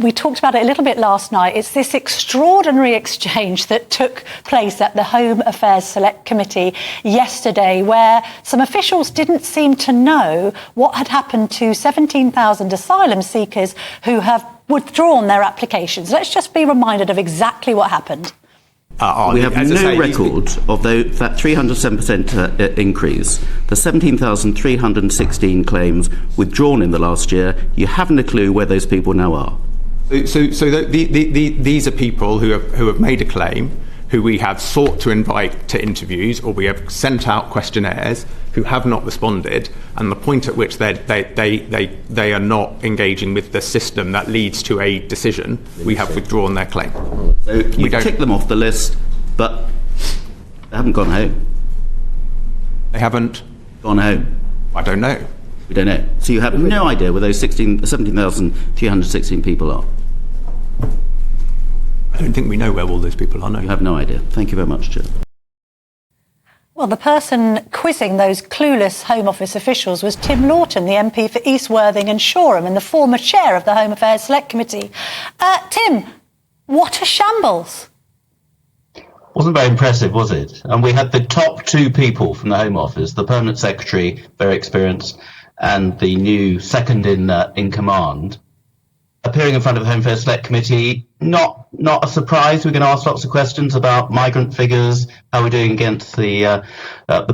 we talked about it a little bit last night. It's this extraordinary exchange that took place at the Home Affairs Select Committee yesterday, where some officials didn't seem to know what had happened to 17,000 asylum seekers who have withdrawn their applications. Let's just be reminded of exactly what happened. We have no record of that 307% increase. The 17,316 claims withdrawn in the last year. You haven't a clue where those people now are. These are people who have made a claim, who we have sought to invite to interviews, or we have sent out questionnaires, who have not responded, and the point at which they are not engaging with the system that leads to a decision, we have withdrawn their claim. So you tick them off the list, but they haven't gone home. They haven't gone home. I don't know. We don't know. So you have no idea where those 17,316 people are. I don't think we know where all those people are. No. You have no idea. Thank you very much, Chair. Well, the person quizzing those clueless Home Office officials was Tim Loughton, the MP for East Worthing and Shoreham, and the former chair of the Home Affairs Select Committee. Tim, what a shambles. Wasn't very impressive, was it? And we had the top two people from the Home Office, the Permanent Secretary, very experienced, and the new second in command, appearing in front of the Home Affairs Select Committee. Not a surprise. We're going to ask lots of questions about migrant figures, how we're doing against the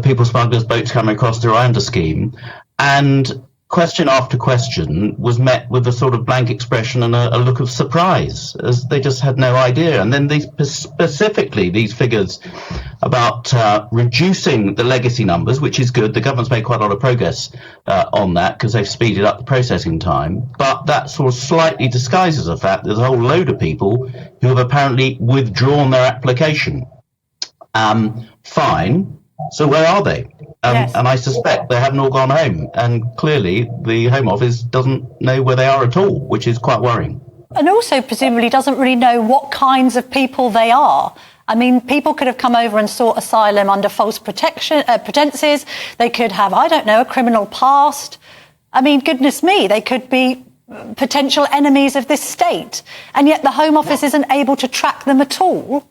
people smugglers, boats coming across the Rwanda scheme. And question after question was met with a sort of blank expression and a look of surprise, as they just had no idea. And then specifically these figures about reducing the legacy numbers, which is good. The government's made quite a lot of progress on that because they've speeded up the processing time. But that sort of slightly disguises the fact that there's a whole load of people who have apparently withdrawn their application. Fine. So where are they? Yes. And I suspect they haven't all gone home. And clearly the Home Office doesn't know where they are at all, which is quite worrying. And also presumably doesn't really know what kinds of people they are. I mean, people could have come over and sought asylum under false pretences. They could have, I don't know, a criminal past. I mean, goodness me, they could be potential enemies of this state. And yet the Home Office isn't able to track them at all.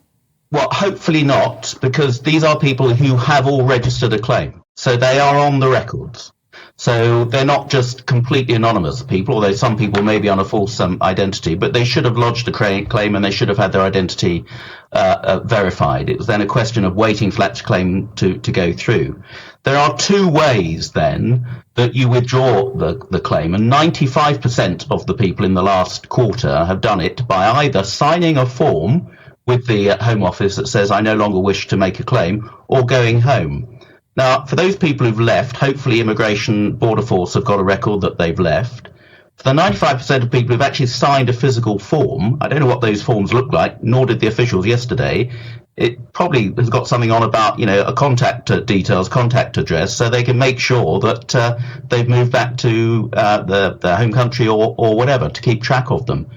Well, hopefully not, because these are people who have all registered a claim. So they are on the records. So they're not just completely anonymous people, although some people may be on a false identity, but they should have lodged a claim and they should have had their identity verified. It was then a question of waiting for that claim to go through. There are two ways then that you withdraw the claim, and 95% of the people in the last quarter have done it by either signing a form with the Home Office that says, I no longer wish to make a claim, or going home. Now, for those people who've left, hopefully Immigration Border Force have got a record that they've left. For the 95% of people who've actually signed a physical form, I don't know what those forms look like, nor did the officials yesterday. It probably has got something on about, a contact details, contact address, so they can make sure that they've moved back to their home country or whatever, to keep track of them.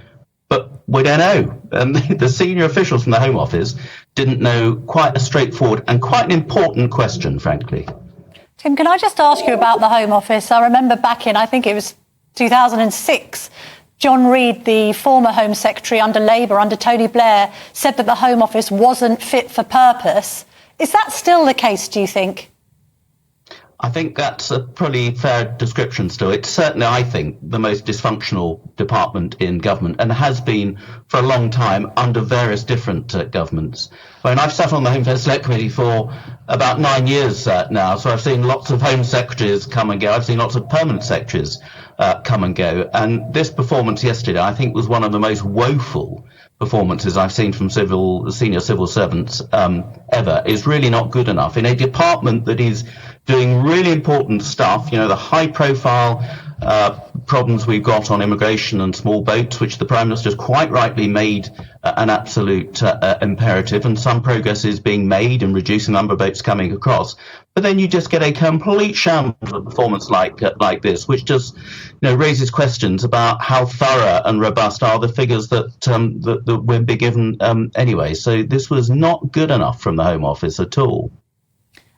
But we don't know. And the senior officials from the Home Office didn't know quite a straightforward and quite an important question, frankly. Tim, can I just ask you about the Home Office? I remember back in, I think it was 2006, John Reid, the former Home Secretary under Labour, under Tony Blair, said that the Home Office wasn't fit for purpose. Is that still the case, do you think? I think that's a pretty fair description still. It's certainly, I think, the most dysfunctional department in government, and has been for a long time under various different governments. I mean, I've sat on the Home Affairs Select Committee for about 9 years now, so I've seen lots of Home Secretaries come and go. I've seen lots of Permanent Secretaries come and go. And this performance yesterday, I think, was one of the most woeful performances I've seen from senior civil servants ever. Is really not good enough in a department that is doing really important stuff. The high profile problems we've got on immigration and small boats, which the Prime Minister's quite rightly made an absolute imperative, and some progress is being made in reducing the number of boats coming across. But then you just get a complete shambles of performance like this, which just raises questions about how thorough and robust are the figures that we're being given anyway. So this was not good enough from the Home Office at all.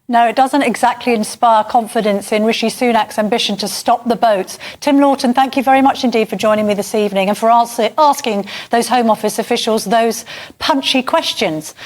No, it doesn't exactly inspire confidence in Rishi Sunak's ambition to stop the boats. Tim Loughton, thank you very much indeed for joining me this evening and for asking those Home Office officials those punchy questions.